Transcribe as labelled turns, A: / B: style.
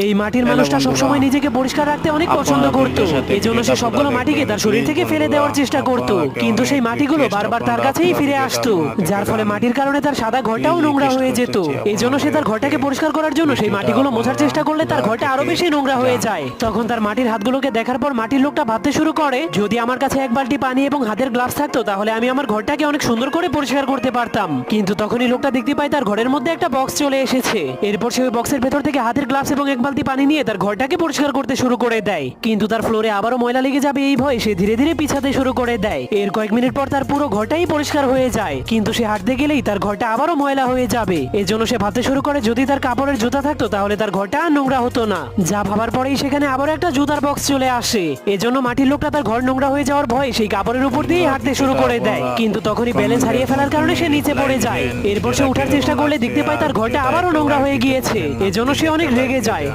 A: এই মাটির মানুষটা সবসময় নিজেকে পরিষ্কার রাখতে অনেক পছন্দ করত। এজন্য সে সবগুলো মাটিকে তার শরীর থেকে ফেলে দেওয়ার চেষ্টা করত, কিন্তু সেই মাটিগুলো বারবার তার কাছেই ফিরে আসতো, যার ফলে মাটির কারণে তার সাদা ঘরটাও নোংরা হয়ে যেত। এজন্য সে তার ঘরটাকে পরিষ্কার করার জন্য সেই মাটিগুলো মোছার চেষ্টা করলে তার ঘরটা আরো বেশি নোংরা হয়ে যায়। তখন তার মাটির হাতগুলোকে দেখার পর মাটির লোকটা ভাবতে শুরু করে, যদি আমার কাছে এক বালতি পানি এবং হাতের গ্লাভস থাকতো তাহলে আমি আমার ঘরটাকে অনেক সুন্দর করে পরিষ্কার করতে পারতাম। কিন্তু তখনই লোকটা দেখতে পায় তার ঘরের মধ্যে একটা বক্স চলে এসেছে। এরপর সে ওই বক্সের ভেতর থেকে হাতের গ্লাভস এবং এক বালতি পানি নিয়ে তার ঘরটাকে পরিষ্কার করতে শুরু করে দেয়। কিন্তু তার ফ্লোরে আবারও ময়লা লেগে যাবে এই ভয়ে সে ধীরে ধীরে পিছাতে শুরু করে দেয়। এর কয়েক মিনিট পর তার পুরো ঘরটাই পরিষ্কার হয়ে যায়, কিন্তু সে হাঁটতে গেলেই তার ঘরটা আবারও ময়লা হয়ে যাবে। এজন্য সে ভাবতে শুরু করে, যদি তার কাপড়ের জুতা থাকতো তাহলে তার ঘরটা আর নোংরা হতো না। যা ভাবার পরেই সেখানে আবার একটা জুতার বক্স চলে আসে। এজন্য মাটির লোকটা তার ঘর নোংরা হয়ে যাওয়ার ভয়ে সেই কাপড়ের উপর দিয়ে হাঁটতে শুরু করে দেয়, কিন্তু তখনই ব্যালেন্স হারিয়ে ফেলার কারণে সে নিচে পড়ে যায়। এরপর সে ওঠার চেষ্টা করলে দেখতে পায় তার ঘরটা আবারও নোংরা হয়ে গিয়েছে। এজন্য সে অনেক রেগে যায়।